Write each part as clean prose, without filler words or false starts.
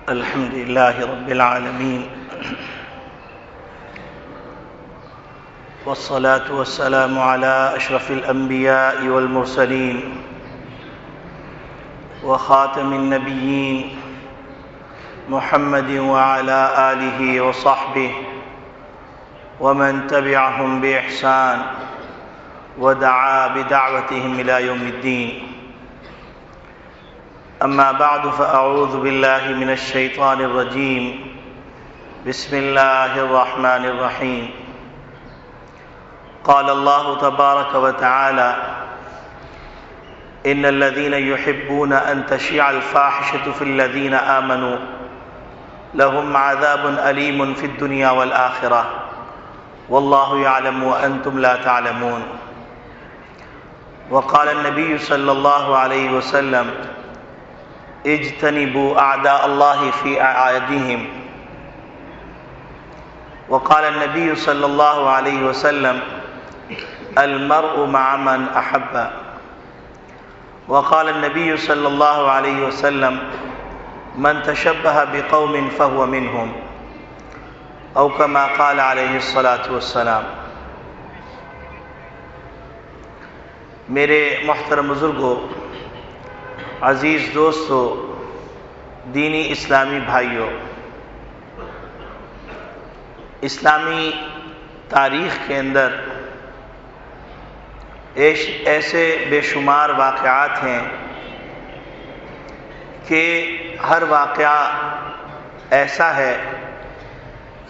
الحمد لله رب العالمين والصلاة والسلام على أشرف الأنبياء والمرسلين وخاتم النبيين محمد وعلى آله وصحبه ومن تبعهم بإحسان ودعا بدعوتهم إلى يوم الدين. أما بعد فأعوذ بالله من الشيطان الرجيم. بسم الله الرحمن الرحيم. قال الله تبارك وتعالى: إن الذين يحبون أن تشيع الفاحشة في الذين آمنوا لهم عذاب أليم في الدنيا والآخرة والله يعلم وأنتم لا تعلمون. وقال النبي صلى الله عليه وسلم: اجتنبوا أعداء الله في أعادهم. وقال النبي صلى الله عليه وسلم: المرء مع من أحب. وقال النبي صلى الله عليه وسلم: من تشبه بقوم فهو منهم، أو كما قال عليه الصلاة والسلام. میرے محترم بزرگوں، عزیز دوستو، دینی اسلامی بھائیوں، اسلامی تاریخ کے اندر ایسے بے شمار واقعات ہیں کہ ہر واقعہ ایسا ہے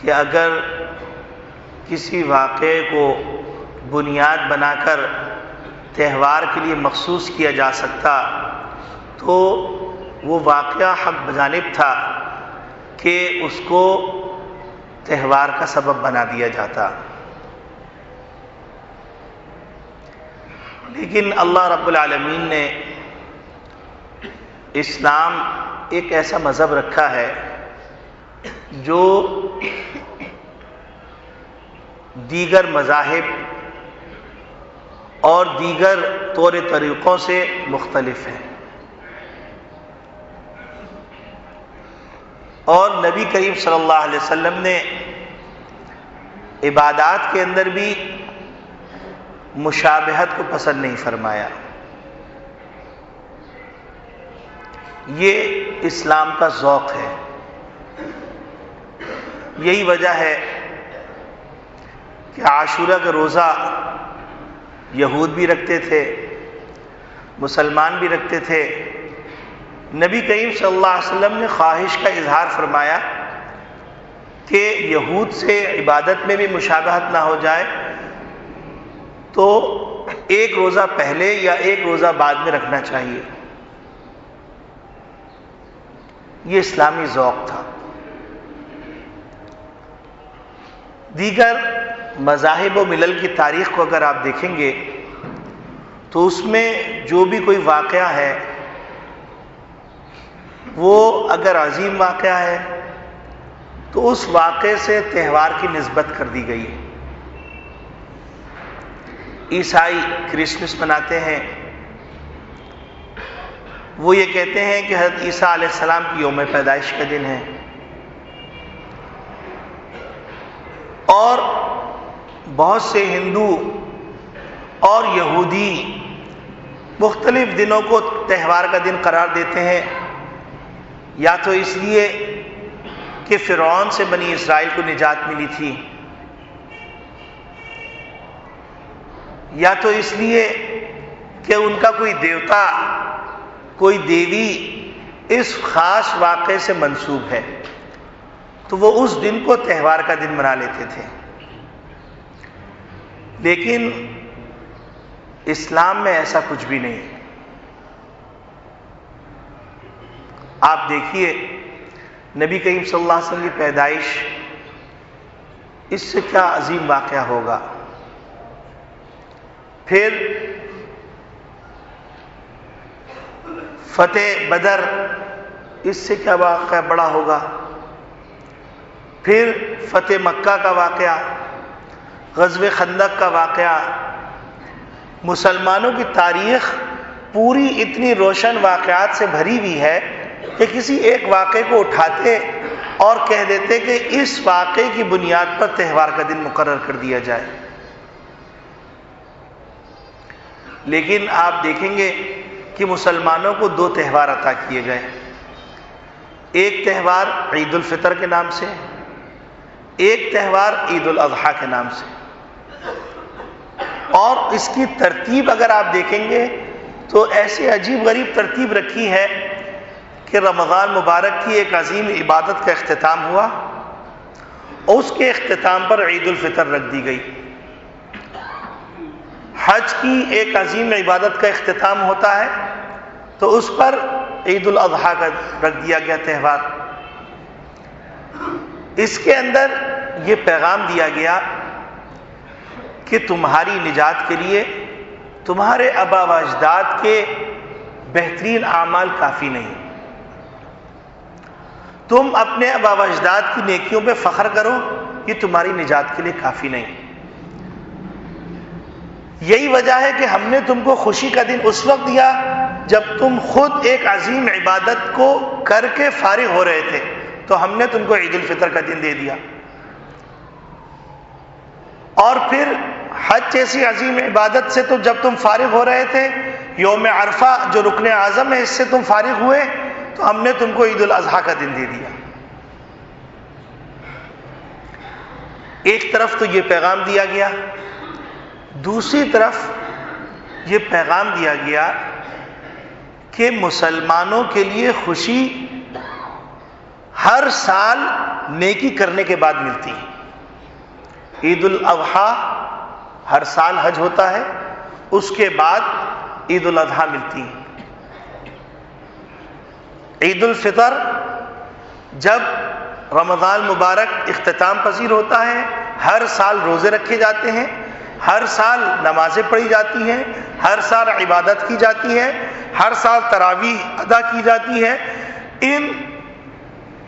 کہ اگر کسی واقعے کو بنیاد بنا کر تہوار کے لیے مخصوص کیا جا سکتا تو وہ واقعہ حق بجانب تھا کہ اس کو تہوار کا سبب بنا دیا جاتا. لیکن اللہ رب العالمین نے اسلام ایک ایسا مذہب رکھا ہے جو دیگر مذاہب اور دیگر طور طریقوں سے مختلف ہے. اور نبی کریم صلی اللہ علیہ وسلم نے عبادات کے اندر بھی مشابہت کو پسند نہیں فرمایا. یہ اسلام کا ذوق ہے. یہی وجہ ہے کہ عاشورہ کا روزہ یہود بھی رکھتے تھے، مسلمان بھی رکھتے تھے. نبی کریم صلی اللہ علیہ وسلم نے خواہش کا اظہار فرمایا کہ یہود سے عبادت میں بھی مشابہت نہ ہو جائے تو ایک روزہ پہلے یا ایک روزہ بعد میں رکھنا چاہیے. یہ اسلامی ذوق تھا. دیگر مذاہب و ملل کی تاریخ کو اگر آپ دیکھیں گے تو اس میں جو بھی کوئی واقعہ ہے وہ اگر عظیم واقعہ ہے تو اس واقعے سے تہوار کی نسبت کر دی گئی. عیسائی کرسمس مناتے ہیں، وہ یہ کہتے ہیں کہ حضرت عیسیٰ علیہ السلام کی یوم پیدائش کا دن ہے. اور بہت سے ہندو اور یہودی مختلف دنوں کو تہوار کا دن قرار دیتے ہیں، یا تو اس لیے کہ فرعون سے بنی اسرائیل کو نجات ملی تھی، یا تو اس لیے کہ ان کا کوئی دیوتا، کوئی دیوی اس خاص واقعے سے منسوب ہے تو وہ اس دن کو تہوار کا دن منا لیتے تھے. لیکن اسلام میں ایسا کچھ بھی نہیں. آپ دیکھیے نبی کریم صلی اللہ علیہ وسلم کی پیدائش، اس سے کیا عظیم واقعہ ہوگا. پھر فتح بدر، اس سے کیا واقعہ بڑا ہوگا. پھر فتح مکہ کا واقعہ، غزوہ خندق کا واقعہ. مسلمانوں کی تاریخ پوری اتنی روشن واقعات سے بھری ہوئی ہے کہ کسی ایک واقعے کو اٹھاتے اور کہہ دیتے کہ اس واقعے کی بنیاد پر تہوار کا دن مقرر کر دیا جائے. لیکن آپ دیکھیں گے کہ مسلمانوں کو دو تہوار عطا کیے گئے. ایک تہوار عید الفطر کے نام سے، ایک تہوار عید الاضحیٰ کے نام سے. اور اس کی ترتیب اگر آپ دیکھیں گے تو ایسی عجیب غریب ترتیب رکھی ہے کہ رمضان مبارک کی ایک عظیم عبادت کا اختتام ہوا اور اس کے اختتام پر عید الفطر رکھ دی گئی. حج کی ایک عظیم عبادت کا اختتام ہوتا ہے تو اس پر عید الاضحیٰ کا رکھ دیا گیا تہوار. اس کے اندر یہ پیغام دیا گیا کہ تمہاری نجات کے لیے تمہارے آبا و اجداد کے بہترین اعمال کافی نہیں. تم اپنے آبا و اجداد کی نیکیوں پہ فخر کرو، یہ تمہاری نجات کے لیے کافی نہیں. یہی وجہ ہے کہ ہم نے تم کو خوشی کا دن اس وقت دیا جب تم خود ایک عظیم عبادت کو کر کے فارغ ہو رہے تھے، تو ہم نے تم کو عید الفطر کا دن دے دیا. اور پھر حج جیسی عظیم عبادت سے تو جب تم فارغ ہو رہے تھے، یوم عرفہ جو رکن اعظم ہے اس سے تم فارغ ہوئے تو ہم نے تم کو عید الاضحیٰ کا دن دے دیا. ایک طرف تو یہ پیغام دیا گیا، دوسری طرف یہ پیغام دیا گیا کہ مسلمانوں کے لیے خوشی ہر سال نیکی کرنے کے بعد ملتی ہے. عید الاضحیٰ ہر سال حج ہوتا ہے، اس کے بعد عید الاضحیٰ ملتی ہے. عید الفطر جب رمضان مبارک اختتام پذیر ہوتا ہے، ہر سال روزے رکھے جاتے ہیں، ہر سال نمازیں پڑھی جاتی ہیں، ہر سال عبادت کی جاتی ہے، ہر سال تراویح ادا کی جاتی ہے. ان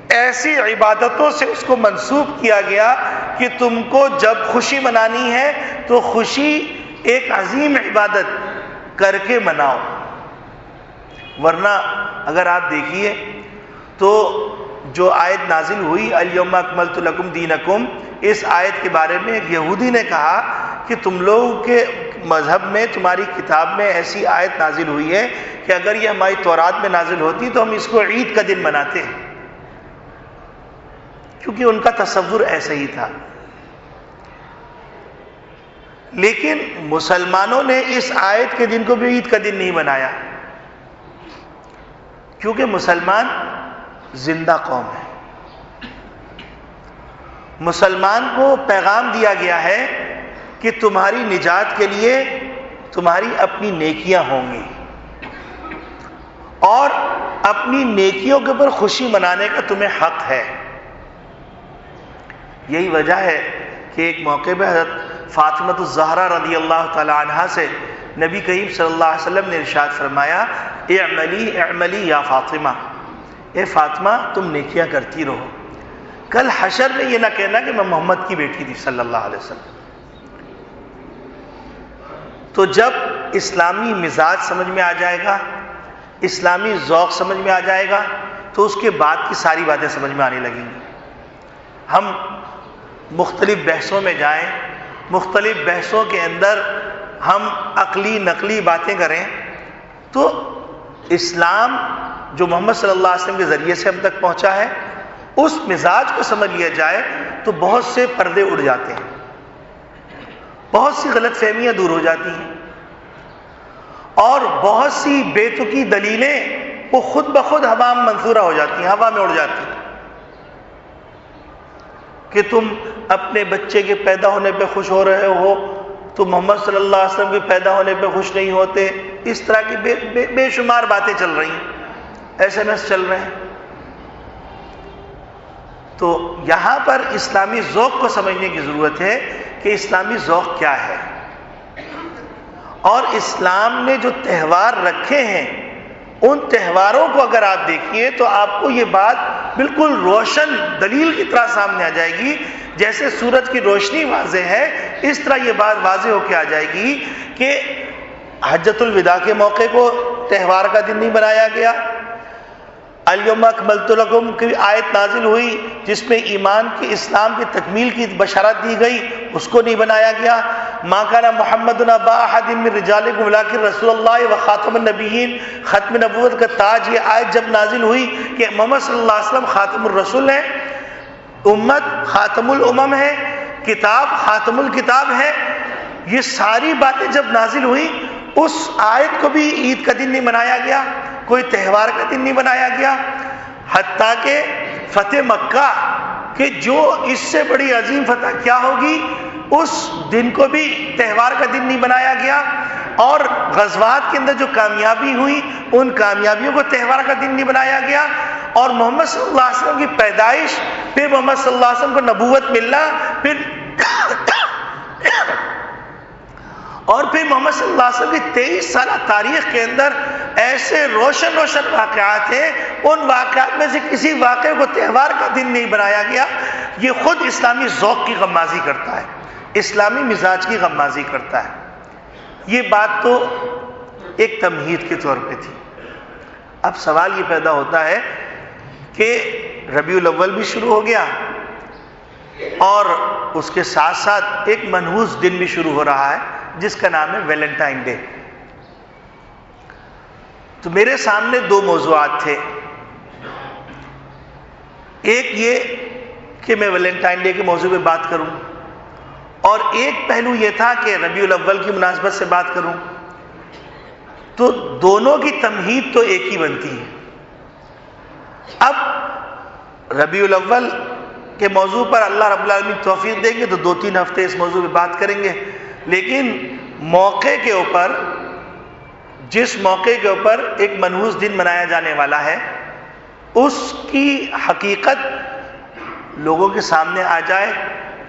ایسی عبادتوں سے اس کو منسوب کیا گیا کہ تم کو جب خوشی منانی ہے تو خوشی ایک عظیم عبادت کر کے مناؤ. ورنہ اگر آپ دیکھیے تو جو آیت نازل ہوئی الیوم اکملت لکم دینکم، اس آیت کے بارے میں ایک یہودی نے کہا کہ تم لوگوں کے مذہب میں، تمہاری کتاب میں ایسی آیت نازل ہوئی ہے کہ اگر یہ ہماری تورات میں نازل ہوتی تو ہم اس کو عید کا دن مناتے ہیں، کیونکہ ان کا تصور ایسا ہی تھا. لیکن مسلمانوں نے اس آیت کے دن کو بھی عید کا دن نہیں بنایا، کیونکہ مسلمان زندہ قوم ہے. مسلمان کو پیغام دیا گیا ہے کہ تمہاری نجات کے لیے تمہاری اپنی نیکیاں ہوں گی اور اپنی نیکیوں کے اوپر خوشی منانے کا تمہیں حق ہے. یہی وجہ ہے کہ ایک موقع پہ حضرت فاطمہ الزہرا رضی اللہ تعالی عنہا سے نبی کریم صلی اللہ علیہ وسلم نے ارشاد فرمایا، اعملی اعملی یا فاطمہ، اے فاطمہ تم نیکیاں کرتی رہو، کل حشر میں یہ نہ کہنا کہ میں محمد کی بیٹی تھی صلی اللہ علیہ وسلم. تو جب اسلامی مزاج سمجھ میں آ جائے گا، اسلامی ذوق سمجھ میں آ جائے گا تو اس کے بعد کی ساری باتیں سمجھ میں آنے لگیں گی. ہم مختلف بحثوں میں جائیں، مختلف بحثوں کے اندر ہم عقلی نقلی باتیں کریں تو اسلام جو محمد صلی اللہ علیہ وسلم کے ذریعے سے ہم تک پہنچا ہے اس مزاج کو سمجھ لیا جائے تو بہت سے پردے اڑ جاتے ہیں، بہت سی غلط فہمیاں دور ہو جاتی ہیں اور بہت سی بے تکی دلیلیں وہ خود بخود ہوا میں منصورہ ہو جاتی ہیں، ہوا میں اڑ جاتی ہیں کہ تم اپنے بچے کے پیدا ہونے پہ خوش ہو رہے ہو، تم محمد صلی اللہ علیہ وسلم کے پیدا ہونے پہ خوش نہیں ہوتے. اس طرح کی بے شمار باتیں چل رہی ہیں، ایس ایم ایس چل رہے ہیں. تو یہاں پر اسلامی ذوق کو سمجھنے کی ضرورت ہے کہ اسلامی ذوق کیا ہے، اور اسلام نے جو تہوار رکھے ہیں ان تہواروں کو اگر آپ دیکھیے تو آپ کو یہ بات بالکل روشن دلیل کی طرح سامنے آ جائے گی. جیسے سورج کی روشنی واضح ہے اس طرح یہ بات واضح ہو کے آ جائے گی کہ حجۃ الوداع کے موقع کو تہوار کا دن نہیں بنایا گیا، الیوم اکملت لکم کی آیت نازل ہوئی جس میں ایمان کی اسلام کی تکمیل کی بشارت دی گئی، اس کو نہیں بنایا گیا۔ ما کان محمد ابا احد من رجالکم ولکن رسول اللہ و خاتم النبیین، ختم نبوت کا تاج، یہ آیت جب نازل ہوئی کہ محمد صلی اللہ علیہ وسلم خاتم الرسول ہیں، امت خاتم الامم ہے، کتاب خاتم الکتاب ہے، یہ ساری باتیں جب نازل ہوئی اس آیت کو بھی عید کا دن نہیں بنایا گیا، کوئی تہوار کا دن نہیں بنایا گیا، حتیٰ کہ فتح مکہ کہ جو اس سے بڑی عظیم فتح کیا ہوگی اس دن کو بھی تہوار کا دن نہیں بنایا گیا، اور غزوات کے اندر جو کامیابی ہوئی ان کامیابیوں کو تہوار کا دن نہیں بنایا گیا، اور محمد صلی اللہ علیہ وسلم کی پیدائش، پھر محمد صلی اللہ علیہ وسلم کو نبوت ملنا، پھر محمد صلی اللہ علیہ وسلم کی 23 سالہ تاریخ کے اندر ایسے روشن واقعات ہیں، ان واقعات میں سے کسی واقعے کو تہوار کا دن نہیں بنایا گیا۔ یہ خود اسلامی ذوق کی غمازی کرتا ہے، اسلامی مزاج کی غمازی کرتا ہے۔ یہ بات تو ایک تمہید کے طور پہ تھی۔ اب سوال یہ پیدا ہوتا ہے کہ ربیع الاول بھی شروع ہو گیا اور اس کے ساتھ ساتھ ایک منحوس دن بھی شروع ہو رہا ہے جس کا نام ہے ویلنٹائن ڈے۔ تو میرے سامنے دو موضوعات تھے، ایک یہ کہ میں ویلنٹائن ڈے کے موضوع پہ بات کروں، اور ایک پہلو یہ تھا کہ ربیع الاول کی مناسبت سے بات کروں۔ تو دونوں کی تمہید تو ایک ہی بنتی ہے۔ اب ربیع الاول کے موضوع پر اللہ رب العالمین توفیق دیں گے تو 2-3 ہفتے اس موضوع پہ بات کریں گے، لیکن موقع کے اوپر، جس موقع کے اوپر ایک منحوس دن منایا جانے والا ہے، اس کی حقیقت لوگوں کے سامنے آ جائے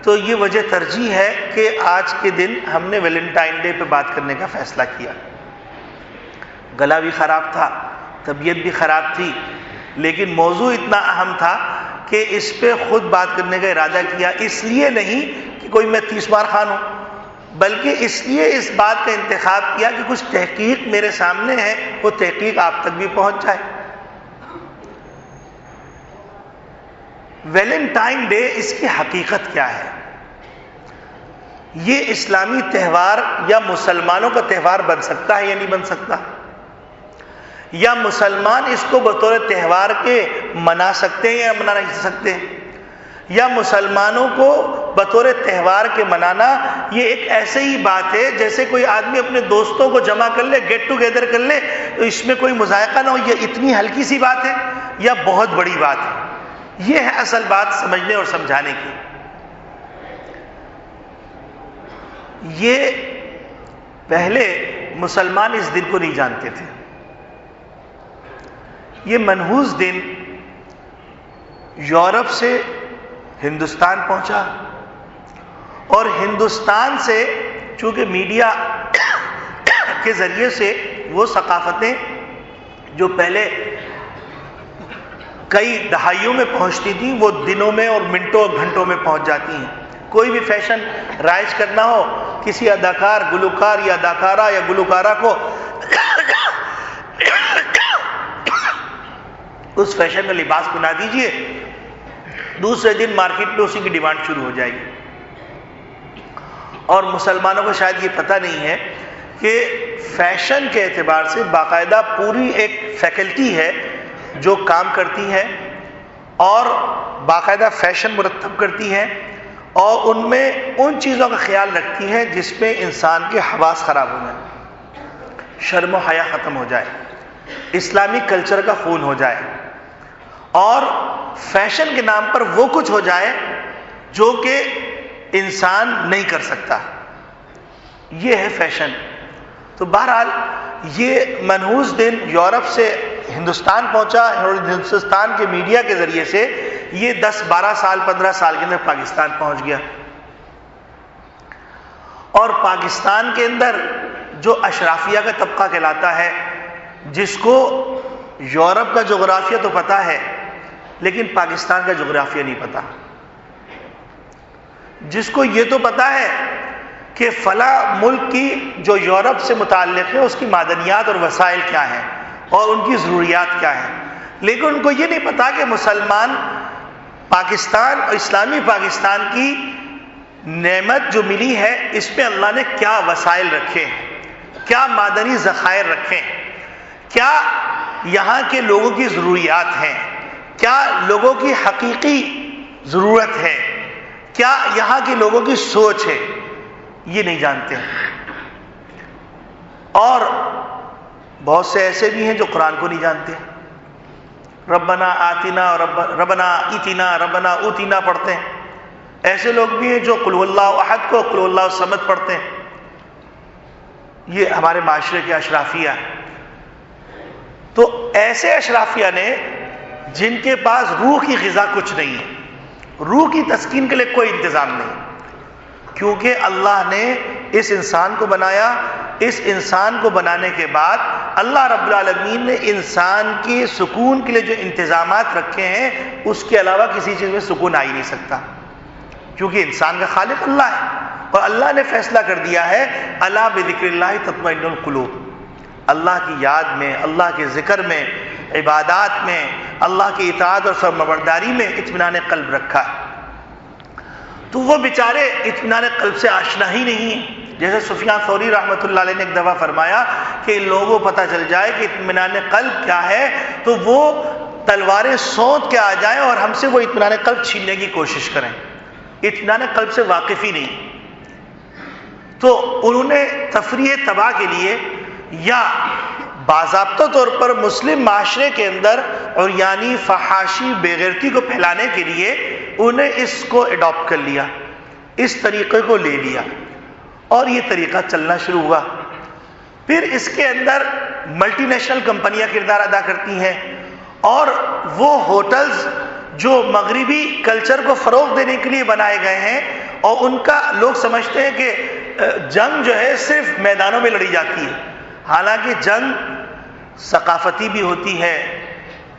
تو یہ وجہ ترجیح ہے کہ آج کے دن ہم نے ویلنٹائن ڈے پہ بات کرنے کا فیصلہ کیا۔ گلا بھی خراب تھا، طبیعت بھی خراب تھی، لیکن موضوع اتنا اہم تھا کہ اس پہ خود بات کرنے کا ارادہ کیا، اس لیے نہیں کہ کوئی میں 30 بار خان ہوں، بلکہ اس لیے اس بات کا انتخاب کیا کہ کچھ تحقیق میرے سامنے ہے، وہ تحقیق آپ تک بھی پہنچ جائے۔ ویلنٹائن ڈے، اس کی حقیقت کیا ہے؟ یہ اسلامی تہوار یا مسلمانوں کا تہوار بن سکتا ہے یا نہیں بن سکتا؟ یا مسلمان اس کو بطور تہوار کے منا سکتے ہیں یا منا نہیں سکتے؟ یا مسلمانوں کو بطور تہوار کے منانا یہ ایک ایسے ہی بات ہے جیسے کوئی آدمی اپنے دوستوں کو جمع کر لے، گیٹ ٹوگیدر کر لے، تو اس میں کوئی مذائقہ نہ ہو، یہ اتنی ہلکی سی بات ہے یا بہت بڑی بات ہے؟ یہ ہے اصل بات سمجھنے اور سمجھانے کی۔ یہ پہلے مسلمان اس دن کو نہیں جانتے تھے۔ یہ منحوس دن یورپ سے ہندوستان پہنچا، اور ہندوستان سے چونکہ میڈیا کے ذریعے سے وہ ثقافتیں جو پہلے کئی دہائیوں میں پہنچتی تھیں وہ دنوں میں اور منٹوں اور گھنٹوں میں پہنچ جاتی ہیں۔ کوئی بھی فیشن رائج کرنا ہو، کسی اداکار، گلوکار یا اداکارہ یا گلوکارہ کو اس فیشن کا لباس بنا دیجئے، دوسرے دن مارکیٹ میں اسی کی ڈیمانڈ شروع ہو جائے گی۔ اور مسلمانوں کو شاید یہ پتہ نہیں ہے کہ فیشن کے اعتبار سے باقاعدہ پوری ایک فیکلٹی ہے جو کام کرتی ہے اور باقاعدہ فیشن مرتب کرتی ہے، اور ان میں ان چیزوں کا خیال رکھتی ہے جس میں انسان کے حواس خراب ہو جائیں، شرم و حیا ختم ہو جائے، اسلامی کلچر کا خون ہو جائے، اور فیشن کے نام پر وہ کچھ ہو جائے جو کہ انسان نہیں کر سکتا۔ یہ ہے فیشن۔ تو بہرحال یہ منحوس دن یورپ سے ہندوستان پہنچا، اور ہندوستان کے میڈیا کے ذریعے سے یہ 10-12 سال 15 سال کے اندر پاکستان پہنچ گیا، اور پاکستان کے اندر جو اشرافیہ کا طبقہ کہلاتا ہے، جس کو یورپ کا جغرافیہ تو پتہ ہے لیکن پاکستان کا جغرافیہ نہیں پتہ، جس کو یہ تو پتہ ہے کہ فلاں ملک کی جو یورپ سے متعلق ہے اس کی معدنیات اور وسائل کیا ہیں اور ان کی ضروریات کیا ہیں، لیکن ان کو یہ نہیں پتا کہ مسلمان پاکستان اور اسلامی پاکستان کی نعمت جو ملی ہے اس میں اللہ نے کیا وسائل رکھے ہیں، کیا معدنی ذخائر رکھے ہیں، کیا یہاں کے لوگوں کی ضروریات ہیں، کیا لوگوں کی حقیقی ضرورت ہے، کیا یہاں کے لوگوں کی سوچ ہے، یہ نہیں جانتے ہیں۔ اور بہت سے ایسے بھی ہیں جو قرآن کو نہیں جانتے، ربنا آتنا ربنا ایتنا ربنا اوتینا پڑھتے ہیں۔ ایسے لوگ بھی ہیں جو قل هو اللہ احد کو قل هو اللہ الصمد پڑھتے ہیں۔ یہ ہمارے معاشرے کے اشرافیہ ہیں۔ تو ایسے اشرافیہ نے جن کے پاس روح کی غذا کچھ نہیں ہے، روح کی تسکین کے لیے کوئی انتظام نہیں، کیونکہ اللہ نے اس انسان کو بنایا، اس انسان کو بنانے کے بعد اللہ رب العالمین نے انسان کی سکون کے لیے جو انتظامات رکھے ہیں اس کے علاوہ کسی چیز میں سکون آ ہی نہیں سکتا، کیونکہ انسان کا خالق اللہ ہے۔ اور اللہ نے فیصلہ کر دیا ہے الا بذکر اللہ تطمئن القلوب، اللہ کی یاد میں، اللہ کے ذکر میں، عبادات میں، اللہ کی اطاعت اور فرمانبرداری میں اطمینان قلب رکھا ہے۔ تو وہ بیچارے اطمینان قلب سے آشنا ہی نہیں ہیں۔ جیسے سفیان ثوری رحمۃ اللہ علیہ نے ایک دفعہ فرمایا کہ ان لوگوں کو پتہ چل جائے کہ اطمینان قلب کیا ہے تو وہ تلواریں سونت کے آ جائیں اور ہم سے وہ اطمینان قلب چھیننے کی کوشش کریں، اطمینان قلب سے واقف ہی نہیں۔ تو انہوں نے تفریح تباہ کے لیے یا باضابطہ طور پر مسلم معاشرے کے اندر اور یعنی فحاشی بے غیرتی کو پھیلانے کے لیے انہوں نے اس کو اڈاپٹ کر لیا، اس طریقے کو لے لیا اور یہ طریقہ چلنا شروع ہوا۔ پھر اس کے اندر ملٹی نیشنل کمپنیاں کردار ادا کرتی ہیں، اور وہ ہوٹلز جو مغربی کلچر کو فروغ دینے کے لیے بنائے گئے ہیں، اور ان کا لوگ سمجھتے ہیں کہ جنگ جو ہے صرف میدانوں میں لڑی جاتی ہے، حالانکہ جنگ ثقافتی بھی ہوتی ہے،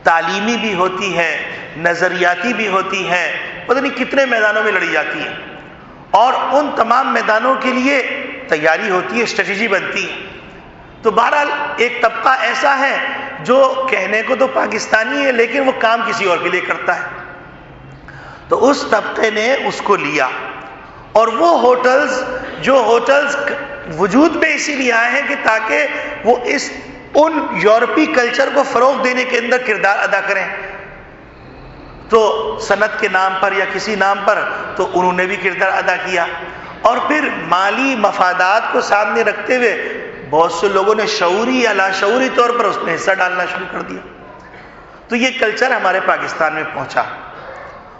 تعلیمی بھی ہوتی ہے، نظریاتی بھی ہوتی ہے، پتہ نہیں کتنے میدانوں میں لڑی جاتی ہے، اور ان تمام میدانوں کے لیے تیاری ہوتی ہے، اسٹریٹجی بنتی ہے۔ تو بہرحال ایک طبقہ ایسا ہے جو کہنے کو تو پاکستانی ہے لیکن وہ کام کسی اور کے لیے کرتا ہے، تو اس طبقے نے اس کو لیا، اور وہ ہوٹلز وجود میں اسی لیے آئے ہیں کہ تاکہ وہ ان یورپی کلچر کو فروغ دینے کے اندر کردار ادا کریں۔ تو صنعت کے نام پر یا کسی نام پر تو انہوں نے بھی کردار ادا کیا، اور پھر مالی مفادات کو سامنے رکھتے ہوئے بہت سے لوگوں نے شعوری یا لاشعوری طور پر اس میں حصہ ڈالنا شروع کر دیا۔ تو یہ کلچر ہمارے پاکستان میں پہنچا،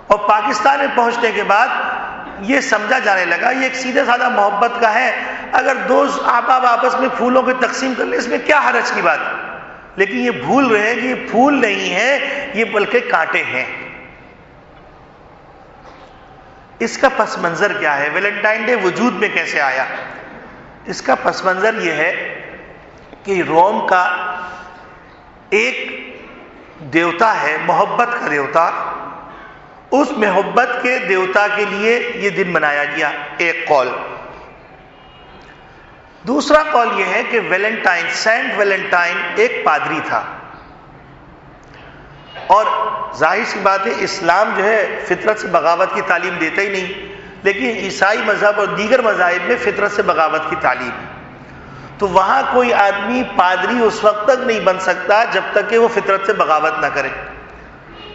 اور پاکستان میں پہنچنے کے بعد یہ سمجھا جانے لگا یہ ایک سیدھے سادہ محبت کا ہے، اگر دو احباب آپس میں پھولوں کی تقسیم کر لیں اس میں کیا حرج کی بات ہے، لیکن یہ بھول رہے ہیں کہ یہ پھول نہیں ہے، یہ بلکہ کانٹے ہیں۔ اس کا پس منظر کیا ہے؟ ویلنٹائن ڈے وجود میں کیسے آیا؟ اس کا پس منظر یہ ہے کہ روم کا ایک دیوتا ہے، محبت کا دیوتا، اس محبت کے دیوتا کے لیے یہ دن منایا گیا، ایک قول۔ دوسرا قول یہ ہے کہ ویلنٹائن، سینٹ ویلنٹائن ایک پادری تھا، اور ظاہر سی بات ہے اسلام جو ہے فطرت سے بغاوت کی تعلیم دیتا ہی نہیں، لیکن عیسائی مذہب اور دیگر مذاہب میں فطرت سے بغاوت کی تعلیم ہے۔ تو وہاں کوئی آدمی پادری اس وقت تک نہیں بن سکتا جب تک کہ وہ فطرت سے بغاوت نہ کرے۔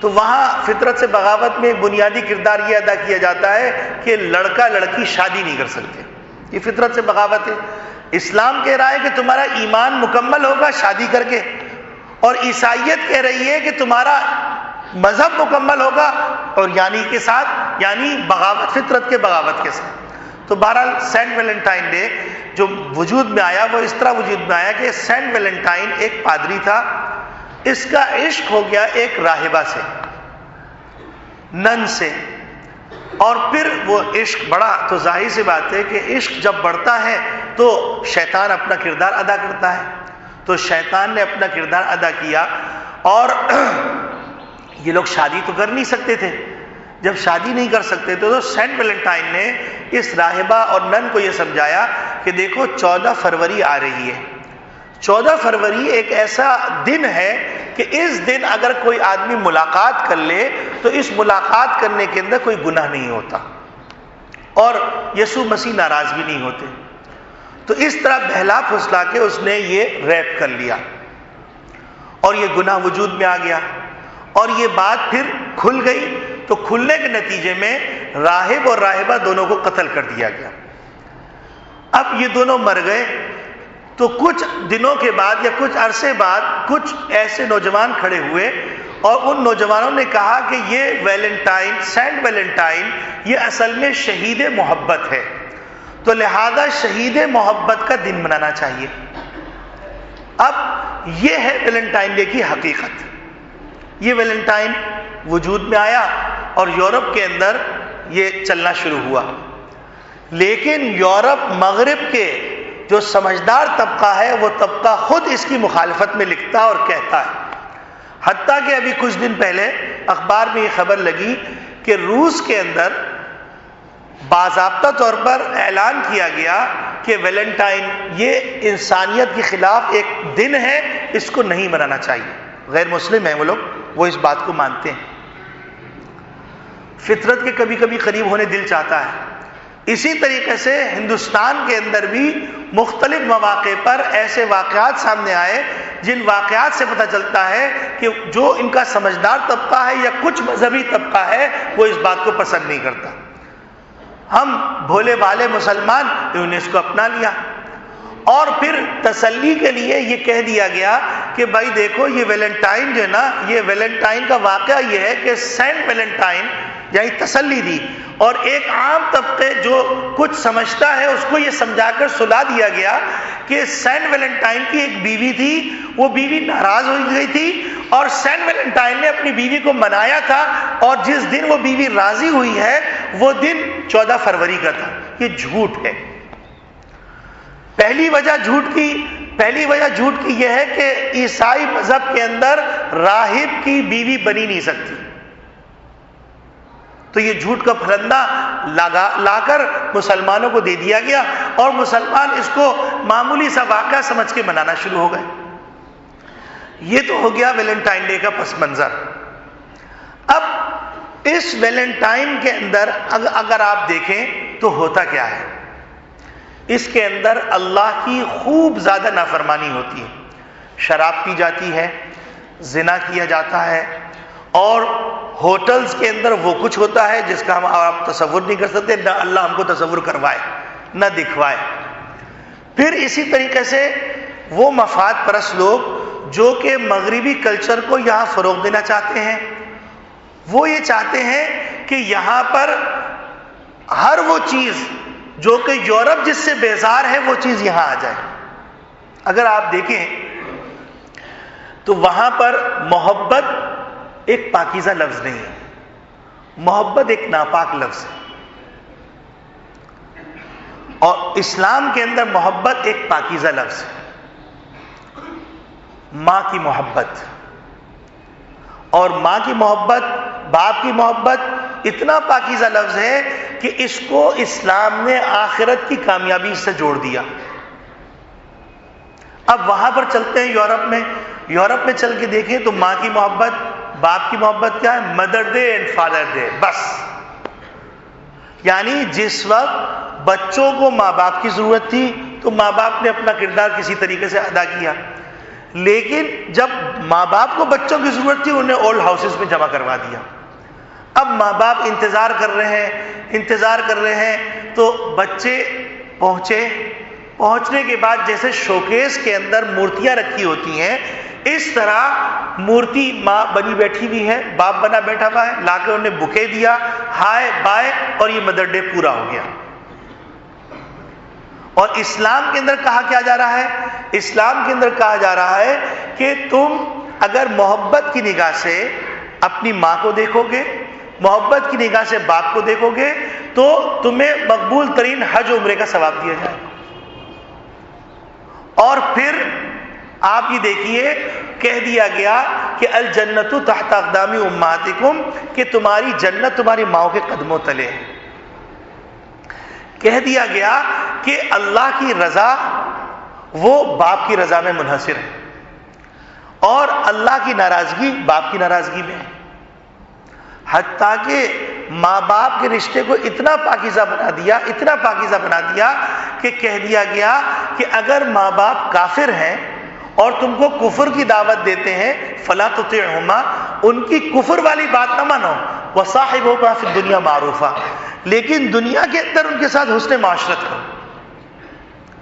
تو وہاں فطرت سے بغاوت میں بنیادی کردار یہ ادا کیا جاتا ہے کہ لڑکا لڑکی شادی نہیں کر سکتے، یہ فطرت سے بغاوت ہے۔ اسلام کہہ رہا ہے کہ تمہارا ایمان مکمل ہوگا شادی کر کے، اور عیسائیت کہہ رہی ہے کہ تمہارا مذہب مکمل ہوگا اور یعنی کے ساتھ، یعنی بغاوت، فطرت کے بغاوت کے ساتھ۔ تو بہرحال سینٹ ویلنٹائن ڈے جو وجود میں آیا وہ اس طرح وجود میں آیا کہ سینٹ ویلنٹائن ایک پادری تھا، اس کا عشق ہو گیا ایک راہبہ سے، نن سے، اور پھر وہ عشق بڑھا۔ تو ظاہر سی بات ہے کہ عشق جب بڑھتا ہے تو شیطان اپنا کردار ادا کرتا ہے، تو شیطان نے اپنا کردار ادا کیا، اور یہ لوگ شادی تو کر نہیں سکتے تھے۔ جب شادی نہیں کر سکتے تھے تو سینٹ ویلنٹائن نے اس راہبہ اور نن کو یہ سمجھایا کہ دیکھو 14 فروری آ رہی ہے، 14 فروری ایک ایسا دن ہے کہ اس دن اگر کوئی آدمی ملاقات کر لے تو اس ملاقات کرنے کے اندر کوئی گناہ نہیں ہوتا اور یسوع مسیح ناراض بھی نہیں ہوتے. تو اس طرح بہلا پھسلا کے اس نے یہ ریپ کر لیا اور یہ گناہ وجود میں آ گیا اور یہ بات پھر کھل گئی. تو کھلنے کے نتیجے میں راہب اور راہبہ دونوں کو قتل کر دیا گیا. اب یہ دونوں مر گئے تو کچھ دنوں کے بعد یا کچھ عرصے بعد کچھ ایسے نوجوان کھڑے ہوئے اور ان نوجوانوں نے کہا کہ یہ ویلنٹائن، سینٹ ویلنٹائن، یہ اصل میں شہید محبت ہے، تو لہذا شہید محبت کا دن منانا چاہیے. اب یہ ہے ویلنٹائن ڈے کی حقیقت. یہ ویلنٹائن وجود میں آیا اور یورپ کے اندر یہ چلنا شروع ہوا. لیکن یورپ مغرب کے جو سمجھدار طبقہ ہے وہ طبقہ خود اس کی مخالفت میں لکھتا اور کہتا ہے. حتیٰ کہ ابھی کچھ دن پہلے اخبار میں یہ خبر لگی کہ روس کے اندر باضابطہ طور پر اعلان کیا گیا کہ ویلنٹائن یہ انسانیت کے خلاف ایک دن ہے، اس کو نہیں منانا چاہیے. غیر مسلم ہیں وہ لوگ، وہ اس بات کو مانتے ہیں. فطرت کے کبھی کبھی قریب ہونے دل چاہتا ہے. اسی طریقے سے ہندوستان کے اندر بھی مختلف مواقع پر ایسے واقعات سامنے آئے جن واقعات سے پتہ چلتا ہے کہ جو ان کا سمجھدار طبقہ ہے یا کچھ مذہبی طبقہ ہے وہ اس بات کو پسند نہیں کرتا. ہم بھولے بھالے مسلمان انہوں نے اس کو اپنا لیا اور پھر تسلی کے لیے یہ کہہ دیا گیا کہ بھائی دیکھو یہ ویلنٹائن جو ہے نا، یہ ویلنٹائن کا واقعہ یہ ہے کہ سینٹ ویلنٹائن یعنی تسلی دی، اور ایک عام طبقے جو کچھ سمجھتا ہے اس کو یہ سمجھا کر سلا دیا گیا کہ سینٹ ویلنٹائن کی ایک بیوی تھی، وہ بیوی ناراض ہو گئی تھی اور سینٹ ویلنٹائن نے اپنی بیوی کو منایا تھا، اور جس دن وہ بیوی راضی ہوئی ہے وہ دن 14 فروری کا تھا. یہ جھوٹ ہے. پہلی وجہ جھوٹ کی یہ ہے کہ عیسائی مذہب کے اندر راہب کی بیوی بنی نہیں سکتی. تو یہ جھوٹ کا پھرندہ لا کر مسلمانوں کو دے دیا گیا اور مسلمان اس کو معمولی سا واقعہ سمجھ کے منانا شروع ہو گئے. یہ تو ہو گیا ویلنٹائن ڈے کا پس منظر. اب اس ویلنٹائن کے اندر اگر آپ دیکھیں تو ہوتا کیا ہے؟ اس کے اندر اللہ کی خوب زیادہ نافرمانی ہوتی ہے. شراب پی جاتی ہے، زنا کیا جاتا ہے، اور ہوٹلز کے اندر وہ کچھ ہوتا ہے جس کا ہم آپ تصور نہیں کر سکتے، نہ اللہ ہم کو تصور کروائے نہ دکھوائے. پھر اسی طریقے سے وہ مفاد پرست لوگ جو کہ مغربی کلچر کو یہاں فروغ دینا چاہتے ہیں، وہ یہ چاہتے ہیں کہ یہاں پر ہر وہ چیز جو کہ یورپ جس سے بیزار ہے وہ چیز یہاں آ جائے. اگر آپ دیکھیں تو وہاں پر محبت ایک پاکیزہ لفظ نہیں ہے، محبت ایک ناپاک لفظ ہے. اور اسلام کے اندر محبت ایک پاکیزہ لفظ ہے. ماں کی محبت اور ماں کی محبت، باپ کی محبت اتنا پاکیزہ لفظ ہے کہ اس کو اسلام نے آخرت کی کامیابی سے جوڑ دیا. اب وہاں پر چلتے ہیں یورپ میں چل کے دیکھیں تو ماں کی محبت، باپ کی محبت کیا ہے؟ Mother day and father day بس. یعنی جس وقت بچوں کو ماں باپ کی ضرورت تھی تو ماں باپ نے اپنا کردار کسی طریقے سے ادا کیا، لیکن جب ماں باپ کو بچوں کی ضرورت تھی انہیں اولڈ ہاؤسز میں جمع کروا دیا. اب ماں باپ انتظار کر رہے ہیں تو بچے پہنچنے کے بعد جیسے شوکیس کے اندر مورتیاں رکھی ہوتی ہیں، اس طرح مورتی ماں بنی بیٹھی ہوئی ہے، باپ بنا بیٹھا ہوا ہے، لا کے انہیں بکے دیا، ہائے بائے، اور یہ مدر ڈے پورا ہو گیا. اور اسلام کے اندر کہا کیا جا رہا ہے؟ اسلام کے اندر کہا جا رہا ہے کہ تم اگر محبت کی نگاہ سے اپنی ماں کو دیکھو گے، محبت کی نگاہ سے باپ کو دیکھو گے تو تمہیں مقبول ترین حج عمرے کا ثواب دیا جائے. اور پھر آپ یہ دیکھیے کہہ دیا گیا کہ الجنت تحت اقدام امہاتکم، کہ تمہاری جنت تمہاری ماؤں کے قدموں تلے ہے. کہہ دیا گیا کہ اللہ کی رضا وہ باپ کی رضا میں منحصر ہے، اور اللہ کی ناراضگی باپ کی ناراضگی میں ہے۔ حتیٰ کہ ماں باپ کے رشتے کو اتنا پاکیزہ بنا دیا، اتنا پاکیزہ بنا دیا کہ کہہ دیا گیا کہ اگر ماں باپ کافر ہیں اور تم کو کفر کی دعوت دیتے ہیں فلا تطعهما، ان کی کفر والی بات نہ مانو، وصاحبهما فی الدنیا معروفا، لیکن دنیا کے اندر ان کے ساتھ حسن معاشرت کرو۔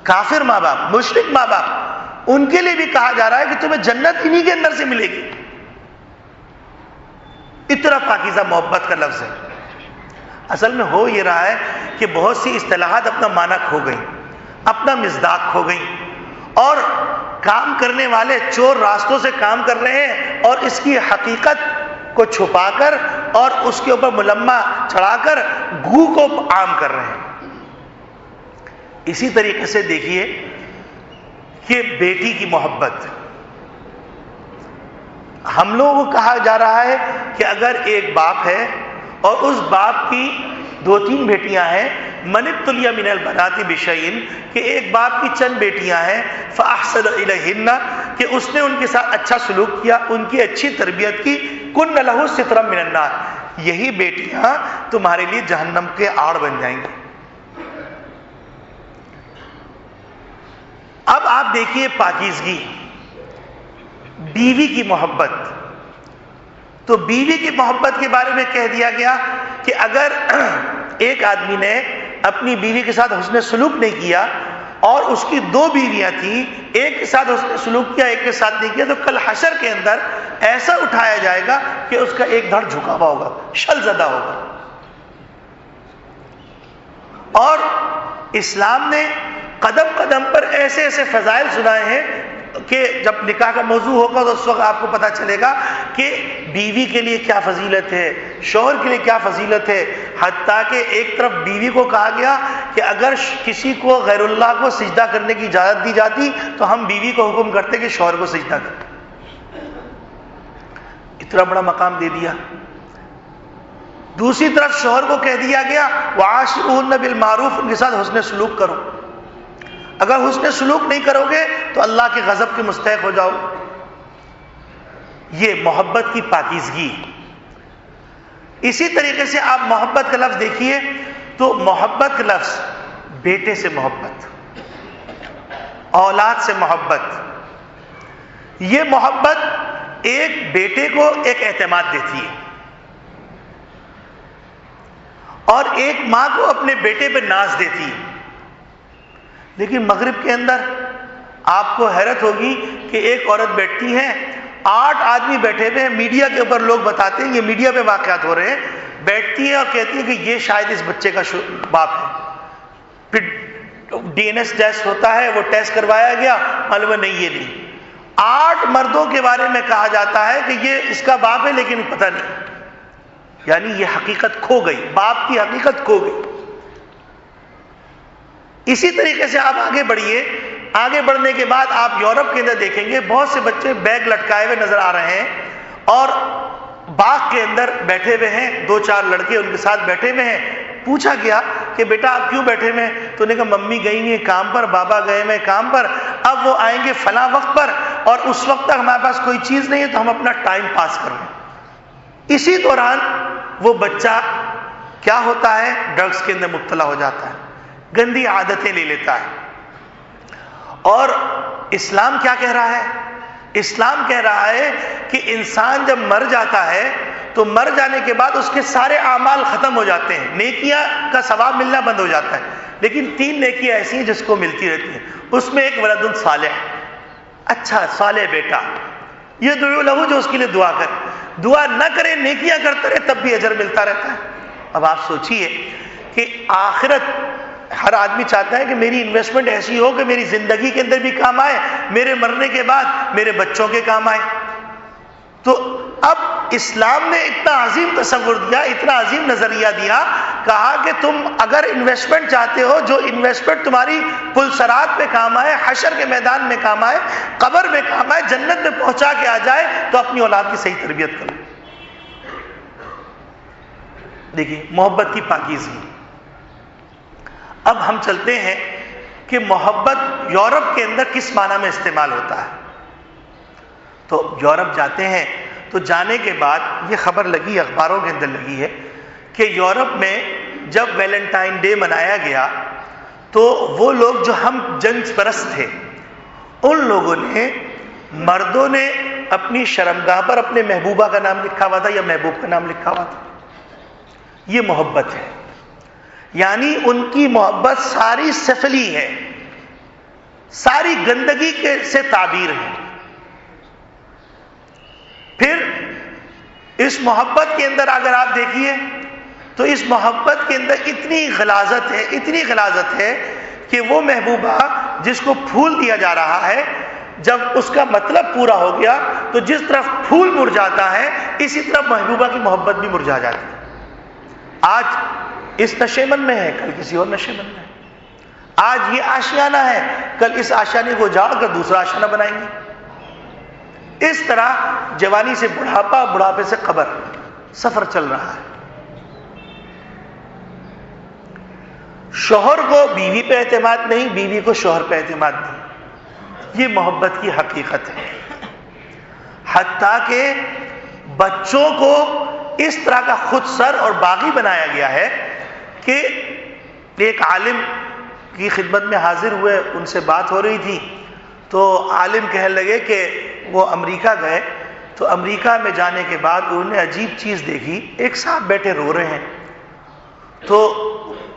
کافر ماں باپ، مشرک ماں باپ، ان کے لیے بھی کہا جا رہا ہے کہ تمہیں جنت انہی کے اندر سے ملے گی۔ اتنا پاکیزہ محبت کا لفظ ہے۔ اصل میں ہو یہ رہا ہے کہ بہت سی اصطلاحات اپنا معنی کھو گئی، اپنا مصداق کھو گئی، اور کام کرنے والے چور راستوں سے کام کر رہے ہیں اور اس کی حقیقت کو چھپا کر اور اس کے اوپر ملمہ چڑھا کر گو کو عام کر رہے ہیں۔ اسی طریقے سے دیکھیے کہ بیٹی کی محبت، ہم لوگوں کو کہا جا رہا ہے کہ اگر ایک باپ ہے اور اس باپ کی 2-3 بیٹیاں ہیں، من ابتلی من البنات بشیء، کہ ایک باپ کی چند بیٹیاں ہیں، فاحسن الیہن، کہ اس نے ان کے ساتھ اچھا سلوک کیا، ان کی اچھی تربیت کی، کن لہ سترا من النار، یہی بیٹیاں تمہارے لیے جہنم کے آڑ بن جائیں گی۔ اب آپ دیکھیے پاکیزگی، بیوی کی محبت، تو بیوی کی محبت کے بارے میں کہہ دیا گیا کہ اگر ایک آدمی نے اپنی بیوی کے ساتھ حسن سلوک نہیں کیا اور اس کی 2 بیویاں تھیں، ایک کے ساتھ حسن سلوک کیا، ایک کے ساتھ نہیں کیا، تو کل حشر کے اندر ایسا اٹھایا جائے گا کہ اس کا ایک دھڑ جھکا ہوا ہوگا، شل زدہ ہوگا۔ اور اسلام نے قدم قدم پر ایسے ایسے فضائل سنائے ہیں کہ جب نکاح کا موضوع ہوگا تو اس وقت آپ کو پتہ چلے گا کہ بیوی کے لیے کیا فضیلت ہے، شوہر کے لیے کیا فضیلت ہے۔ حتیٰ کہ ایک طرف بیوی کو کہا گیا کہ اگر کسی کو غیر اللہ کو سجدہ کرنے کی اجازت دی جاتی تو ہم بیوی کو حکم کرتے کہ شوہر کو سجدہ کریں، اتنا بڑا مقام دے دیا۔ دوسری طرف شوہر کو کہہ دیا گیا وعاشروہن بالمعروف، ان کے ساتھ حسن سلوک کرو، اگر حسن سلوک نہیں کرو گے تو اللہ کے غضب کے مستحق ہو جاؤ۔ یہ محبت کی پاکیزگی۔ اسی طریقے سے آپ محبت کا لفظ دیکھیے تو محبت کا لفظ بیٹے سے محبت، اولاد سے محبت، یہ محبت ایک بیٹے کو ایک اعتماد دیتی ہے، اور ایک ماں کو اپنے بیٹے پہ ناز دیتی ہے۔ لیکن مغرب کے اندر آپ کو حیرت ہوگی کہ ایک عورت بیٹھتی ہے، 8 آدمی بیٹھے ہوئے ہیں، میڈیا کے اوپر لوگ بتاتے ہیں، یہ میڈیا پہ واقعات ہو رہے ہیں، بیٹھتی ہے اور کہتی ہے کہ یہ شاید اس بچے کا باپ ہے۔ پھر DNA ٹیسٹ ہوتا ہے، وہ ٹیسٹ کروایا گیا، معلوم ہے نہیں، یہ نہیں۔ 8 مردوں کے بارے میں کہا جاتا ہے کہ یہ اس کا باپ ہے، لیکن پتہ نہیں، یعنی یہ حقیقت کھو گئی، باپ کی حقیقت کھو گئی۔ اسی طریقے سے آپ آگے بڑھیے، آگے بڑھنے کے بعد آپ یورپ کے اندر دیکھیں گے بہت سے بچے بیگ لٹکائے ہوئے نظر آ رہے ہیں اور باغ کے اندر بیٹھے ہوئے ہیں، 2-4 لڑکے ان کے ساتھ بیٹھے ہوئے ہیں۔ پوچھا گیا کہ بیٹا آپ کیوں بیٹھے ہوئے ہیں؟ تو نے کہا ممی گئی ہوئی کام پر، بابا گئے ہوئے کام پر، اب وہ آئیں گے فلاں وقت پر، اور اس وقت تک ہمارے پاس کوئی چیز نہیں ہے تو ہم اپنا ٹائم پاس کر رہے ہیں۔ اسی دوران وہ بچہ کیا ہوتا ہے؟ ڈرگز کے اندر مبتلا ہو جاتا ہے، گندی عادتیں لے لیتا ہے۔ اور اسلام کیا کہہ رہا ہے؟ اسلام کہہ رہا ہے کہ انسان جب مر جاتا ہے تو مر جانے کے بعد اس کے سارے اعمال ختم ہو جاتے ہیں، نیکیاں کا ثواب ملنا بند ہو جاتا ہے، لیکن 3 نیکیاں ایسی ہیں جس کو ملتی رہتی ہیں۔ اس میں ایک ولد صالح، اچھا صالح بیٹا، یہ دعو لہو، جو اس کے لیے دعا کرے، دعا نہ کرے نیکیاں کرتے رہے تب بھی اجر ملتا رہتا ہے۔ اب آپ سوچئے کہ آخرت ہر آدمی چاہتا ہے کہ میری انویسٹمنٹ ایسی ہو کہ میری زندگی کے اندر بھی کام آئے، میرے مرنے کے بعد میرے بچوں کے کام آئے۔ تو اب اسلام نے اتنا عظیم تصور دیا، اتنا عظیم نظریہ دیا، کہا کہ تم اگر انویسٹمنٹ چاہتے ہو، جو انویسٹمنٹ تمہاری پلسرات میں کام آئے، حشر کے میدان میں کام آئے، قبر میں کام آئے، جنت میں پہنچا کے آ جائے، تو اپنی اولاد کی صحیح تربیت کرو۔ دیکھیے محبت کی پاکیزگی۔ اب ہم چلتے ہیں کہ محبت یورپ کے اندر کس معنی میں استعمال ہوتا ہے. تو یورپ جاتے ہیں تو جانے کے بعد یہ خبر لگی، اخباروں کے اندر لگی ہے کہ یورپ میں جب ویلنٹائن ڈے منایا گیا تو وہ لوگ جو ہم جنس پرست تھے ان لوگوں نے، مردوں نے اپنی شرمگاہ پر اپنے محبوبہ کا نام لکھا ہوا تھا یا محبوب کا نام لکھا ہوا تھا. یہ محبت ہے، یعنی ان کی محبت ساری سفلی ہے، ساری گندگی سے تعبیر ہے. پھر اس محبت کے اندر اگر آپ دیکھیے تو اس محبت کے اندر اتنی غلاظت ہے کہ وہ محبوبہ جس کو پھول دیا جا رہا ہے، جب اس کا مطلب پورا ہو گیا تو جس طرف پھول مرجھاتا ہے اسی طرح محبوبہ کی محبت بھی مرجھا جاتی ہے. آج اس نشے من میں ہے، کل کسی اور نشے من میں ہے. آج یہ آشیانہ ہے، کل اس آشیانے کو جاڑ کر دوسرا آشیانہ بنائیں گے. اس طرح جوانی سے بڑھاپا، بڑھاپے سے قبر، سفر چل رہا ہے. شوہر کو بیوی پہ اعتماد نہیں، بیوی کو شوہر پہ اعتماد نہیں. یہ محبت کی حقیقت ہے. حتیٰ کہ بچوں کو اس طرح کا خود سر اور باغی بنایا گیا ہے کہ ایک عالم کی خدمت میں حاضر ہوئے، ان سے بات ہو رہی تھی تو عالم کہنے لگے کہ وہ امریکہ گئے تو امریکہ میں جانے کے بعد انہوں نے عجیب چیز دیکھی. ایک صاحب بیٹھے رو رہے ہیں تو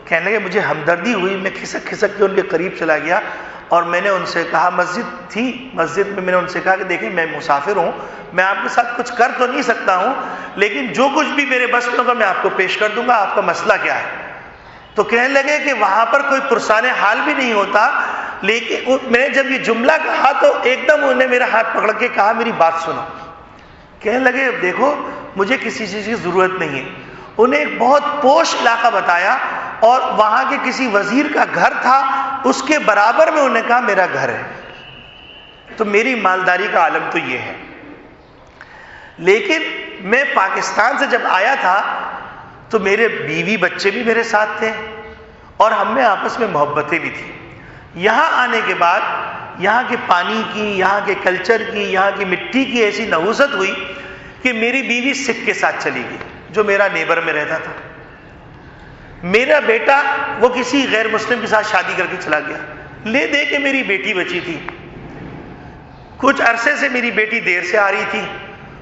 کہنے لگے مجھے ہمدردی ہوئی، میں کھسک کے ان کے قریب چلا گیا اور میں نے ان سے کہا، مسجد تھی، مسجد میں میں نے ان سے کہا کہ دیکھیں میں مسافر ہوں، میں آپ کے ساتھ کچھ کر تو نہیں سکتا ہوں لیکن جو کچھ بھی میرے بس میں ہوگا میں آپ کو پیش کر دوں گا، آپ کا مسئلہ کیا ہے؟ تو کہنے لگے کہ وہاں پر کوئی پرسان حال بھی نہیں ہوتا، لیکن میں نے جب یہ جملہ کہا تو ایک دم انہوں نے میرا ہاتھ پکڑ کے کہا میری بات سنو. کہنے لگے دیکھو مجھے کسی چیز کی ضرورت نہیں ہے. انہیں ایک بہت پوش علاقہ بتایا اور وہاں کے کسی وزیر کا گھر تھا، اس کے برابر میں انہوں نے کہا میرا گھر ہے. تو میری مالداری کا عالم تو یہ ہے. لیکن میں پاکستان سے جب آیا تھا تو میرے بیوی بچے بھی میرے ساتھ تھے اور ہم میں آپس میں محبتیں بھی تھیں. یہاں آنے کے بعد یہاں کے پانی کی، یہاں کے کلچر کی، یہاں کی مٹی کی ایسی نحوست ہوئی کہ میری بیوی سکھ کے ساتھ چلی گئی جو میرا نیبر میں رہتا تھا. میرا بیٹا وہ کسی غیر مسلم کے ساتھ شادی کر کے چلا گیا. لے دے کے میری بیٹی بچی تھی. کچھ عرصے سے میری بیٹی دیر سے آ رہی تھی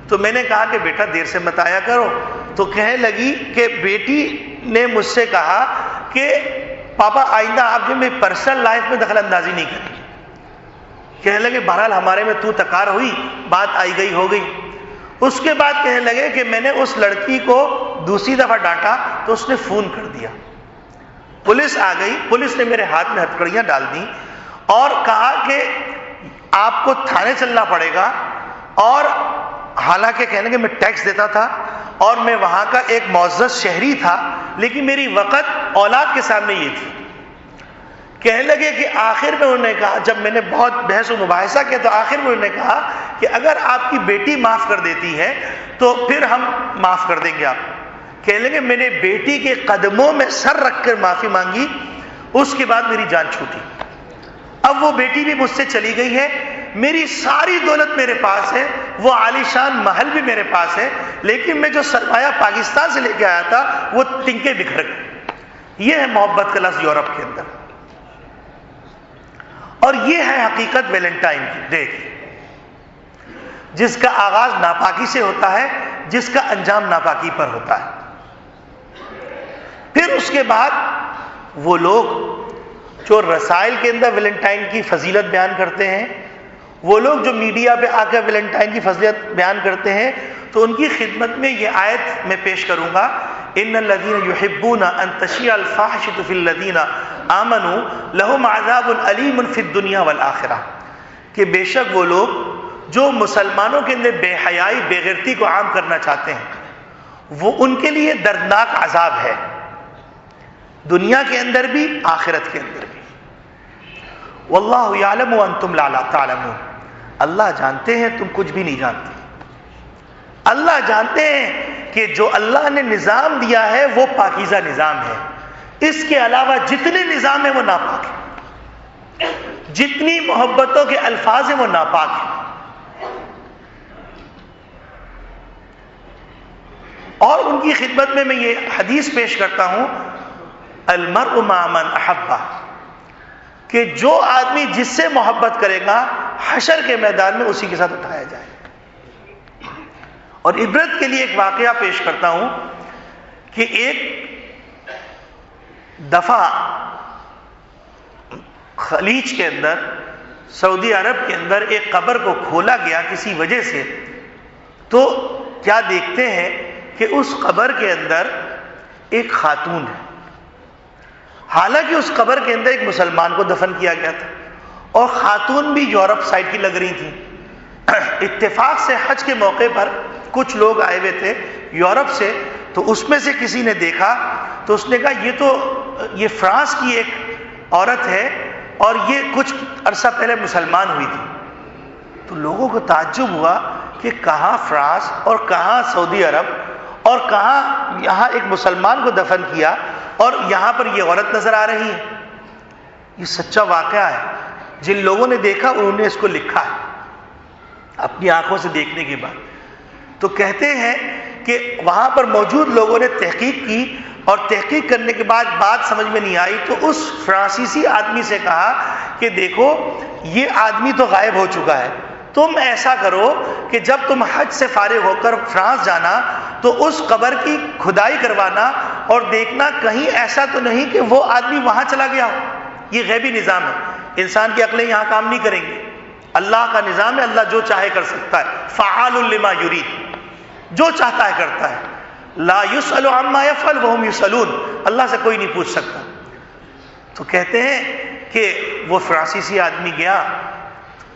تو میں نے کہا کہ بیٹا دیر سے مت آیا کرو. تو کہنے لگی کہ بیٹی نے مجھ سے کہا کہ پاپا آئندہ آپ جو میری پرسنل لائف میں دخل اندازی نہیں کریں. کہنے لگے بہرحال ہمارے میں تو تکرار ہوئی، بات آئی گئی ہو گئی. اس کے بعد کہنے لگے کہ میں نے اس لڑکی کو دوسری دفعہ ڈانٹا تو اس نے فون کر دیا. پولیس آ گئی، پولیس نے میرے ہاتھ میں ہتھکڑیاں ڈال دی اور کہا کہ آپ کو تھانے چلنا پڑے گا. اور حالانکہ کہنے کہ میں ٹیکس دیتا تھا اور میں وہاں کا ایک معزز شہری تھا لیکن میری وقت اولاد کے سامنے یہ تھی. کہنے لگے کہ آخر میں انہوں نے کہا، جب میں نے بہت بحث و مباحثہ کیا تو آخر میں انہوں نے کہا کہ اگر آپ کی بیٹی معاف کر دیتی ہے تو پھر ہم معاف کر دیں گے آپ. کہنے لگے میں نے بیٹی کے قدموں میں سر رکھ کر معافی مانگی، اس کے بعد میری جان چھوٹی. اب وہ بیٹی بھی مجھ سے چلی گئی ہے، میری ساری دولت میرے پاس ہے، وہ عالی شان محل بھی میرے پاس ہے، لیکن میں جو سرمایہ پاکستان سے لے کے آیا تھا وہ ٹنکے بکھر گئے. یہ ہے محبت کا لفظ یورپ کے اندر. اور یہ ہے حقیقت ویلنٹائن ڈے کی، جس کا آغاز ناپاکی سے ہوتا ہے، جس کا انجام ناپاکی پر ہوتا ہے. پھر اس کے بعد وہ لوگ جو رسائل کے اندر ویلنٹائن کی فضیلت بیان کرتے ہیں، وہ لوگ جو میڈیا پہ آ کر ویلنٹائن کی فضیلت بیان کرتے ہیں، تو ان کی خدمت میں یہ آیت میں پیش کروں گا، ان الذین یحبون ان تشیع الفاحشۃ فی الذین آمنوا لہم عذاب علیم فی الدنیا والآخرہ. کہ بے شک وہ لوگ جو مسلمانوں کے اندر بے حیائی، بے غیرتی کو عام کرنا چاہتے ہیں، وہ ان کے لیے دردناک عذاب ہے، دنیا کے اندر بھی آخرت کے اندر بھی. واللہ یعلم وانتم لا تعلمون. اللہ جانتے ہیں تم کچھ بھی نہیں جانتے. اللہ جانتے ہیں کہ جو اللہ نے نظام دیا ہے وہ پاکیزہ نظام ہے، اس کے علاوہ جتنے نظام ہیں وہ ناپاک ہیں. جتنی محبتوں کے الفاظ ہیں وہ ناپاک ہیں. اور ان کی خدمت میں یہ حدیث پیش کرتا ہوں، المرء مع من احبہ، کہ جو آدمی جس سے محبت کرے گا حشر کے میدان میں اسی کے ساتھ اٹھایا جائے. اور عبرت کے لیے ایک واقعہ پیش کرتا ہوں کہ ایک دفعہ خلیج کے اندر، سعودی عرب کے اندر ایک قبر کو کھولا گیا کسی وجہ سے. تو کیا دیکھتے ہیں کہ اس قبر کے اندر ایک خاتون ہے. حالانکہ اس قبر کے اندر ایک مسلمان کو دفن کیا گیا تھا، اور خاتون بھی یورپ سائڈ کی لگ رہی تھی. اتفاق سے حج کے موقع پر کچھ لوگ آئے ہوئے تھے یورپ سے، تو اس میں سے کسی نے دیکھا تو اس نے کہا یہ فرانس کی ایک عورت ہے اور یہ کچھ عرصہ پہلے مسلمان ہوئی تھی. تو لوگوں کو تعجب ہوا کہ کہاں فرانس اور کہاں سعودی عرب اور کہاں یہاں ایک مسلمان کو دفن کیا اور یہاں پر یہ عورت نظر آ رہی ہے. یہ سچا واقعہ ہے. جن لوگوں نے دیکھا انہوں نے اس کو لکھا ہے اپنی آنکھوں سے دیکھنے کے بعد. تو کہتے ہیں کہ وہاں پر موجود لوگوں نے تحقیق کی، اور تحقیق کرنے کے بعد بات سمجھ میں نہیں آئی تو اس فرانسیسی آدمی سے کہا کہ دیکھو یہ آدمی تو غائب ہو چکا ہے، تم ایسا کرو کہ جب تم حج سے فارغ ہو کر فرانس جانا تو اس قبر کی کھدائی کروانا اور دیکھنا کہیں ایسا تو نہیں کہ وہ آدمی وہاں چلا گیا ہو. یہ غیبی نظام ہے، انسان کی عقلیں یہاں کام نہیں کریں گی. اللہ کا نظام ہے، اللہ جو چاہے کر سکتا ہے. فعال لما یرید، جو چاہتا ہے کرتا ہے. لا یسأل عما یفعل وهم یسألون، اللہ سے کوئی نہیں پوچھ سکتا. تو کہتے ہیں کہ وہ فرانسیسی آدمی گیا،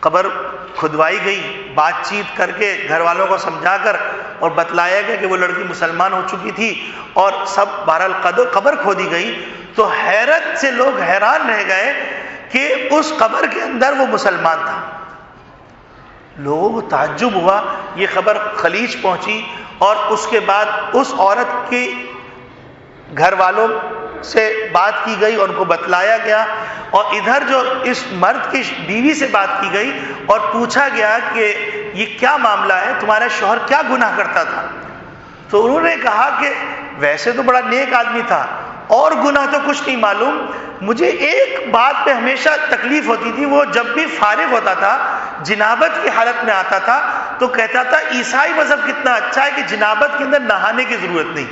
قبر کھدوائی گئی، بات چیت کر کے گھر والوں کو سمجھا کر اور بتلایا گیا کہ وہ لڑکی مسلمان ہو چکی تھی، اور سب بہرحال قبر کھودی گئی. تو حیرت سے لوگ حیران رہ گئے کہ اس قبر کے اندر وہ مسلمان تھا. لوگوں کو تعجب ہوا. یہ خبر خلیج پہنچی اور اس کے بعد اس عورت کی گھر والوں سے بات کی گئی اور ان کو بتلایا گیا، اور ادھر جو اس مرد کی بیوی سے بات کی گئی اور پوچھا گیا کہ یہ کیا معاملہ ہے، تمہارا شوہر کیا گناہ کرتا تھا. تو انہوں نے کہا کہ ویسے تو بڑا نیک آدمی تھا اور گناہ تو کچھ نہیں معلوم، مجھے ایک بات پہ ہمیشہ تکلیف ہوتی تھی، وہ جب بھی فارغ ہوتا تھا جنابت کی حالت میں آتا تھا تو کہتا تھا عیسائی مذہب کتنا اچھا ہے کہ جنابت کے اندر نہانے کی ضرورت نہیں.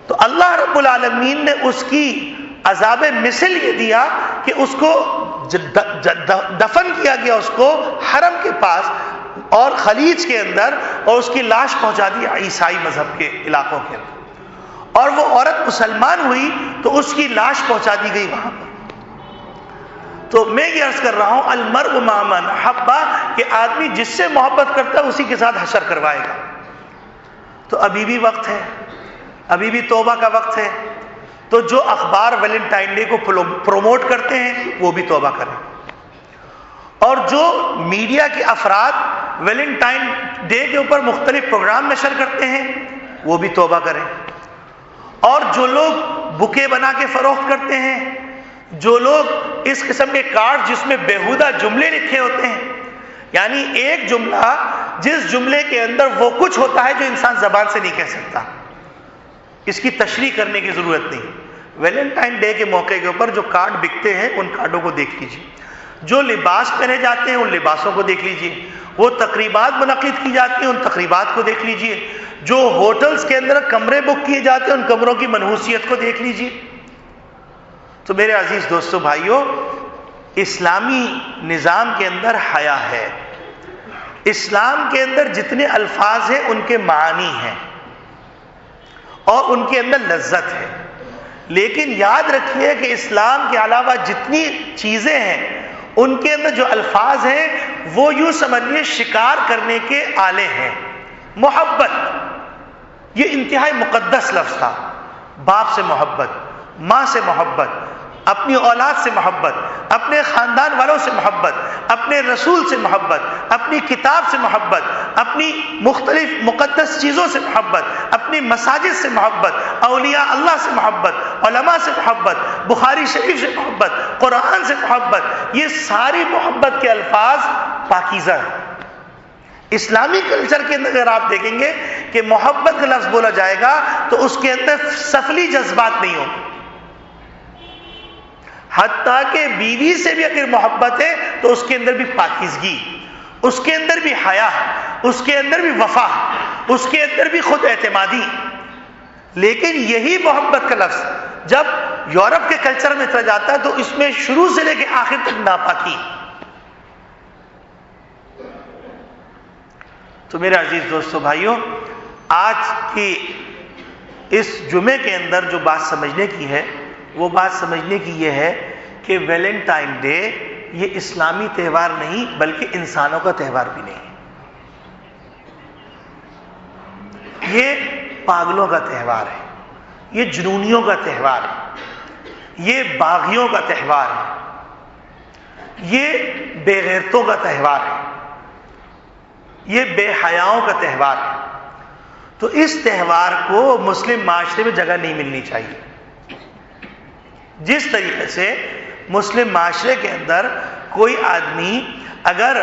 تو اللہ رب العالمین نے اس کی عذاب مثل یہ دیا کہ اس کو دفن کیا گیا اس کو حرم کے پاس اور خلیج کے اندر، اور اس کی لاش پہنچا دی عیسائی مذہب کے علاقوں کے اندر. اور وہ عورت مسلمان ہوئی تو اس کی لاش پہنچا دی گئی وہاں پر. تو میں یہ عرض کر رہا ہوں المرء مع من احبہ، کہ آدمی جس سے محبت کرتا ہے اسی کے ساتھ حشر کروائے گا. تو ابھی بھی وقت ہے، ابھی بھی توبہ کا وقت ہے. تو جو اخبار ویلنٹائن ڈے کو پروموٹ کرتے ہیں وہ بھی توبہ کریں، اور جو میڈیا کے افراد ویلنٹائن ڈے کے اوپر مختلف پروگرام نشر کرتے ہیں وہ بھی توبہ کریں. اور جو لوگ بکے بنا کے فروخت کرتے ہیں، جو لوگ اس قسم کے کارڈ جس میں بیہودہ جملے لکھے ہوتے ہیں، یعنی ایک جملہ جس جملے کے اندر وہ کچھ ہوتا ہے جو انسان زبان سے نہیں کہہ سکتا، اس کی تشریح کرنے کی ضرورت نہیں. ویلنٹائن ڈے کے موقع کے اوپر جو کارڈ بکتے ہیں ان کارڈوں کو دیکھ لیجیے، جو لباس پہنے جاتے ہیں ان لباسوں کو دیکھ لیجیے، وہ تقریبات منعقد کی جاتی ہیں ان تقریبات کو دیکھ لیجیے، جو ہوٹلز کے اندر کمرے بک کیے جاتے ہیں ان کمروں کی منحوسیت کو دیکھ لیجیے. تو میرے عزیز دوستو بھائیو، اسلامی نظام کے اندر حیا ہے. اسلام کے اندر جتنے الفاظ ہیں ان کے معانی ہیں اور ان کے اندر لذت ہے. لیکن یاد رکھیے کہ اسلام کے علاوہ جتنی چیزیں ہیں ان کے اندر جو الفاظ ہیں وہ یوں سمجھیے شکار کرنے کے آلے ہیں. محبت یہ انتہائی مقدس لفظ تھا. باپ سے محبت، ماں سے محبت، اپنی اولاد سے محبت، اپنے خاندان والوں سے محبت، اپنے رسول سے محبت، اپنی کتاب سے محبت، اپنی مختلف مقدس چیزوں سے محبت، اپنی مساجد سے محبت، اولیاء اللہ سے محبت، علماء سے محبت، بخاری شریف سے محبت، قرآن سے محبت، یہ ساری محبت کے الفاظ پاکیزہ ہیں۔ اسلامی کلچر کے اندر اگر آپ دیکھیں گے کہ محبت کا لفظ بولا جائے گا تو اس کے اندر سفلی جذبات نہیں ہوں، حتیٰ کہ بیوی سے بھی اگر محبت ہے تو اس کے اندر بھی پاکیزگی، اس کے اندر بھی حیا، اس کے اندر بھی وفا، اس کے اندر بھی خود اعتمادی۔ لیکن یہی محبت کا لفظ جب یورپ کے کلچر میں چلا جاتا ہے تو اس میں شروع سے لے کے آخر تک ناپاکی۔ تو میرے عزیز دوستو بھائیوں، آج کی اس جمعے کے اندر جو بات سمجھنے کی ہے وہ بات سمجھنے کی یہ ہے کہ ویلنٹائن ڈے یہ اسلامی تہوار نہیں بلکہ انسانوں کا تہوار بھی نہیں، یہ پاگلوں کا تہوار ہے، یہ جنونیوں کا تہوار ہے، یہ باغیوں کا تہوار ہے، یہ بے غیرتوں کا تہوار ہے، یہ بے حیاؤں کا تہوار ہے۔ تو اس تہوار کو مسلم معاشرے میں جگہ نہیں ملنی چاہیے۔ جس طریقے سے مسلم معاشرے کے اندر کوئی آدمی اگر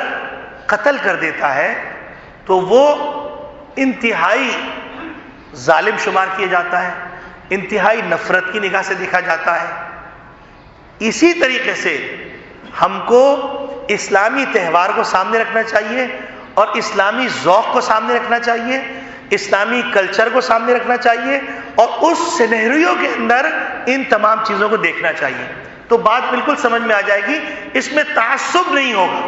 قتل کر دیتا ہے تو وہ انتہائی ظالم شمار کیا جاتا ہے، انتہائی نفرت کی نگاہ سے دیکھا جاتا ہے، اسی طریقے سے ہم کو اسلامی تہوار کو سامنے رکھنا چاہیے اور اسلامی ذوق کو سامنے رکھنا چاہیے، اسلامی کلچر کو سامنے رکھنا چاہیے اور اس سینیریو کے اندر ان تمام چیزوں کو دیکھنا چاہیے۔ تو بات بالکل سمجھ میں آ جائے گی، اس میں تعصب نہیں ہوگا،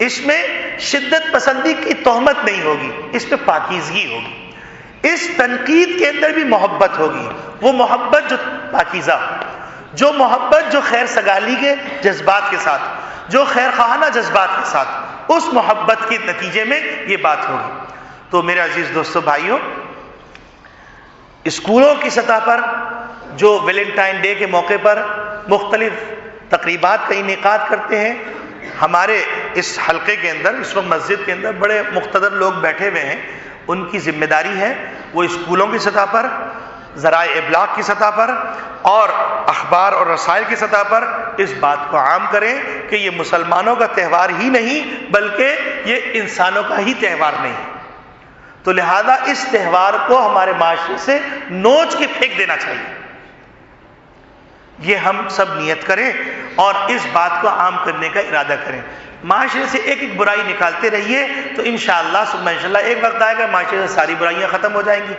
اس میں شدت پسندی کی تہمت نہیں ہوگی، اس میں پاکیزگی ہوگی، اس تنقید کے اندر بھی محبت ہوگی، وہ محبت جو پاکیزہ، جو محبت جو خیر سگالی کے جذبات کے ساتھ، جو خیر خواہانہ جذبات کے ساتھ، اس محبت کے نتیجے میں یہ بات ہوگی۔ تو میرے عزیز دوستو بھائیوں، اسکولوں کی سطح پر جو ویلنٹائن ڈے کے موقع پر مختلف تقریبات کا انعقاد کرتے ہیں، ہمارے اس حلقے کے اندر اس وقت مسجد کے اندر بڑے مقتدر لوگ بیٹھے ہوئے ہیں، ان کی ذمہ داری ہے وہ اسکولوں کی سطح پر، ذرائع ابلاغ کی سطح پر اور اخبار اور رسائل کی سطح پر اس بات کو عام کریں کہ یہ مسلمانوں کا تہوار ہی نہیں بلکہ یہ انسانوں کا ہی تہوار نہیں۔ تو لہذا اس تہوار کو ہمارے معاشرے سے نوچ کے پھینک دینا چاہیے، یہ ہم سب نیت کریں اور اس بات کو عام کرنے کا ارادہ کریں۔ معاشرے سے ایک ایک برائی نکالتے رہیے تو انشاءاللہ ثم انشاءاللہ ایک وقت آئے گا معاشرے سے ساری برائیاں ختم ہو جائیں گی۔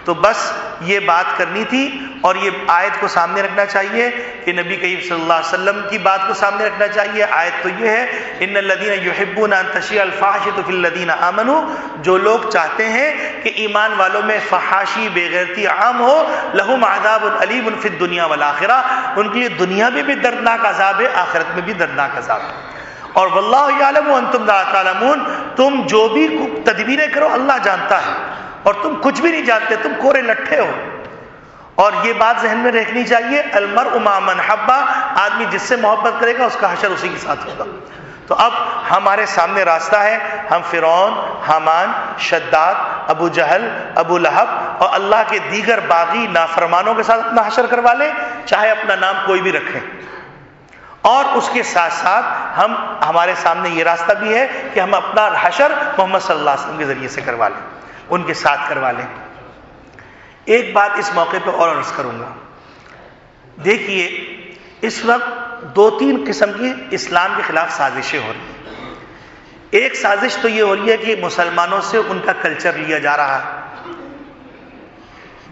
تو بس یہ بات کرنی تھی اور یہ آیت کو سامنے رکھنا چاہیے کہ نبی کریم صلی اللہ علیہ وسلم کی بات کو سامنے رکھنا چاہیے۔ آیت تو یہ ہے ان الذین یحبون ان تشیع الفاحشۃ فی الذین آمنوا، جو لوگ چاہتے ہیں کہ ایمان والوں میں فحاشی بے غیرتی عام ہو، لہم عذاب علیم فی الدنیا والآخرہ، ان کے لیے دنیا میں بھی دردناک عذاب ہے، آخرت میں بھی دردناک عذاب ہے۔ اور واللہ یعلم وانتم لا تعلمون، تم جو بھی تدبیریں کرو اللہ جانتا ہے اور تم کچھ بھی نہیں جانتے، تم کورے لٹھے ہو۔ اور یہ بات ذہن میں رکھنی چاہیے، المرء مع من حب، آدمی جس سے محبت کرے گا اس کا حشر اسی کے ساتھ ہوگا۔ تو اب ہمارے سامنے راستہ ہے، ہم فرعون، حامان، شداد، ابو جہل، ابو لہب اور اللہ کے دیگر باغی نافرمانوں کے ساتھ اپنا حشر کروا لیں، چاہے اپنا نام کوئی بھی رکھیں، اور اس کے ساتھ ساتھ ہمارے سامنے یہ راستہ بھی ہے کہ ہم اپنا حشر محمد صلی اللہ علیہ وسلم کے ذریعے سے کروا لیں، ان کے ساتھ کروا لیں۔ ایک بات اس موقع پہ اور عرض کروں گا، دیکھیے اس وقت دو تین قسم کی اسلام کے خلاف سازشیں ہو رہی ہیں۔ ایک سازش تو یہ ہو رہی ہے کہ مسلمانوں سے ان کا کلچر لیا جا رہا ہے،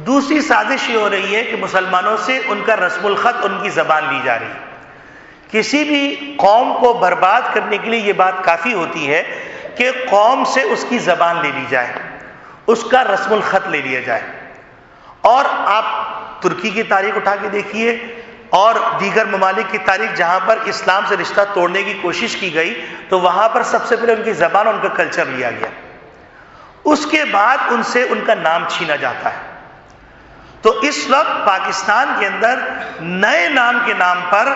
دوسری سازش یہ ہو رہی ہے کہ مسلمانوں سے ان کا رسم الخط، ان کی زبان لی جا رہی ہے۔ کسی بھی قوم کو برباد کرنے کے لیے یہ بات کافی ہوتی ہے کہ قوم سے اس کی زبان لے لی جائے، اس کا رسم الخط لے لیا جائے۔ اور آپ ترکی کی تاریخ اٹھا کے دیکھیے اور دیگر ممالک کی تاریخ جہاں پر اسلام سے رشتہ توڑنے کی کوشش کی گئی تو وہاں پر سب سے پہلے ان کی زبان اور ان کا کلچر لیا گیا، اس کے بعد ان سے ان کا نام چھینا جاتا ہے۔ تو اس وقت پاکستان کے اندر نئے نام کے نام پر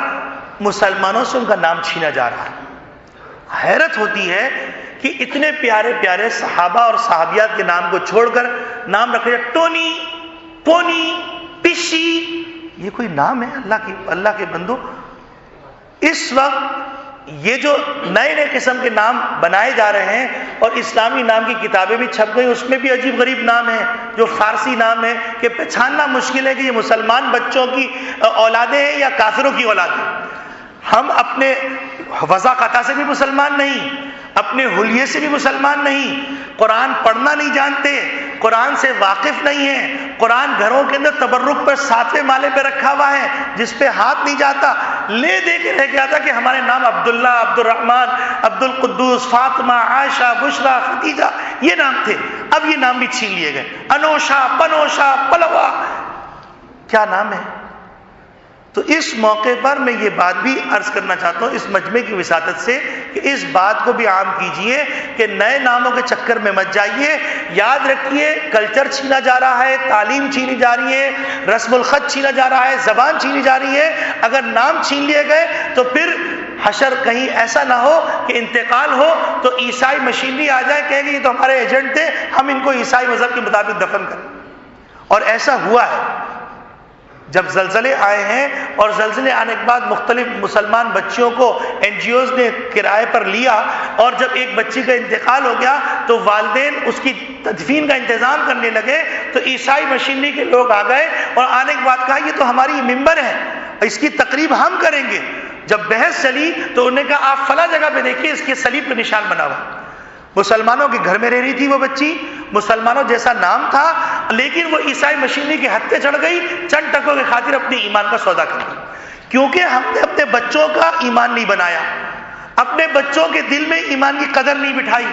مسلمانوں سے ان کا نام چھینا جا رہا ہے۔ حیرت ہوتی ہے کہ اتنے پیارے پیارے صحابہ اور صحابیات کے نام کو چھوڑ کر نام رکھے جائے ٹونی، پونی، پشی، یہ کوئی نام ہے اللہ کے بندو؟ اس وقت یہ جو نئے نئے قسم کے نام بنائے جا رہے ہیں اور اسلامی نام کی کتابیں بھی چھپ گئی، اس میں بھی عجیب غریب نام ہیں جو فارسی نام ہے کہ پہچاننا مشکل ہے کہ یہ مسلمان بچوں کی اولادیں ہیں یا کافروں کی اولادیں۔ ہم اپنے وضاقتہ سے بھی مسلمان نہیں، اپنے حلیے سے بھی مسلمان نہیں، قرآن پڑھنا نہیں جانتے، قرآن سے واقف نہیں ہیں، قرآن گھروں کے اندر تبرک پر 7ویں مالے پہ رکھا ہوا ہے جس پہ ہاتھ نہیں جاتا، لے دے کے رہ گیا تھا کہ ہمارے نام عبداللہ، عبد الرحمن، عبد القدوس، فاطمہ، عائشہ، بشرا، خدیجہ یہ نام تھے، اب یہ نام بھی چھین لیے گئے، انوشا، پنوشا، پلوا، کیا نام ہے؟ تو اس موقع پر میں یہ بات بھی عرض کرنا چاہتا ہوں اس مجمع کی وساطت سے کہ اس بات کو بھی عام کیجئے کہ نئے ناموں کے چکر میں مت جائیے۔ یاد رکھیے کلچر چھینا جا رہا ہے، تعلیم چھینی جا رہی ہے، رسم الخط چھینا جا رہا ہے، زبان چھینی جا رہی ہے۔ اگر نام چھین لیے گئے تو پھر حشر کہیں ایسا نہ ہو کہ انتقال ہو تو عیسائی مشینری آ جائے، کہیں گے یہ تو ہمارے ایجنٹ تھے، ہم ان کو عیسائی مذہب کے مطابق دفن کریں۔ اور ایسا ہوا ہے جب زلزلے آئے ہیں اور زلزلے آنے کے بعد مختلف مسلمان بچیوں کو این جی اوز نے کرائے پر لیا اور جب ایک بچی کا انتقال ہو گیا تو والدین اس کی تدفین کا انتظام کرنے لگے تو عیسائی مشینری کے لوگ آ گئے اور آنے کے بعد کہا یہ تو ہماری ممبر ہے، اس کی تقریب ہم کریں گے۔ جب بحث چلی تو انہوں نے کہا آپ فلاں جگہ پہ دیکھیے اس کے صلیب پہ نشان بنا ہوا، مسلمانوں کے گھر میں رہ رہی تھی وہ بچی، مسلمانوں جیسا نام تھا، لیکن وہ عیسائی مشینری کے ہتھے چڑھ گئی، چند ٹکوں کی خاطر اپنے ایمان کا سودا کر دی، کیونکہ ہم نے اپنے بچوں کا ایمان نہیں بنایا، اپنے بچوں کے دل میں ایمان کی قدر نہیں بٹھائی،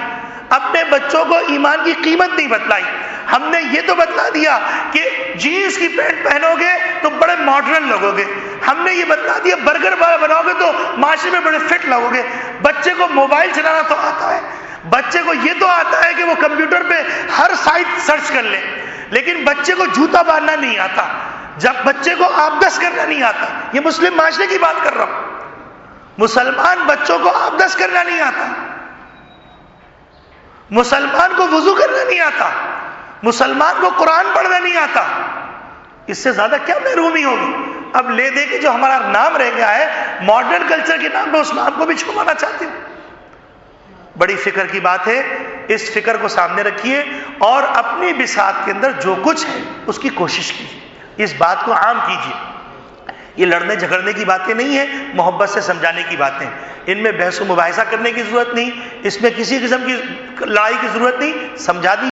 اپنے بچوں کو ایمان کی قیمت نہیں بتلائی۔ ہم نے یہ تو بتلا دیا کہ جینس کی پینٹ پہنو گے تو بڑے ماڈرن لگو گے، ہم نے یہ بتلا دیا برگر بناؤ گے تو معاشرے میں بڑے فٹ لگو گے۔ بچے کو موبائل چلانا تو آتا ہے، بچے کو یہ تو آتا ہے کہ وہ کمپیوٹر پہ ہر سائٹ سرچ کر لے، لیکن بچے کو جوتا باندھنا نہیں آتا، جب بچے کو آبدس کرنا نہیں آتا۔ یہ مسلم معاشرے کی بات کر رہا ہوں، مسلمان بچوں کو آبدس کرنا نہیں آتا، مسلمان کو وضو کرنا نہیں آتا، مسلمان کو قرآن پڑھنا نہیں آتا، اس سے زیادہ کیا محرومی ہوگی؟ اب لے دے کے جو ہمارا نام رہ گیا ہے ماڈرن کلچر کے نام پہ اس نام کو بھی چھپانا چاہتے ہیں۔ بڑی فکر کی بات ہے، اس فکر کو سامنے رکھیے اور اپنی بساط کے اندر جو کچھ ہے اس کی کوشش کیجیے، اس بات کو عام کیجیے۔ یہ لڑنے جھگڑنے کی باتیں نہیں ہیں، محبت سے سمجھانے کی باتیں، ان میں بحث و مباحثہ کرنے کی ضرورت نہیں، اس میں کسی قسم کی لڑائی کی ضرورت نہیں، سمجھا دی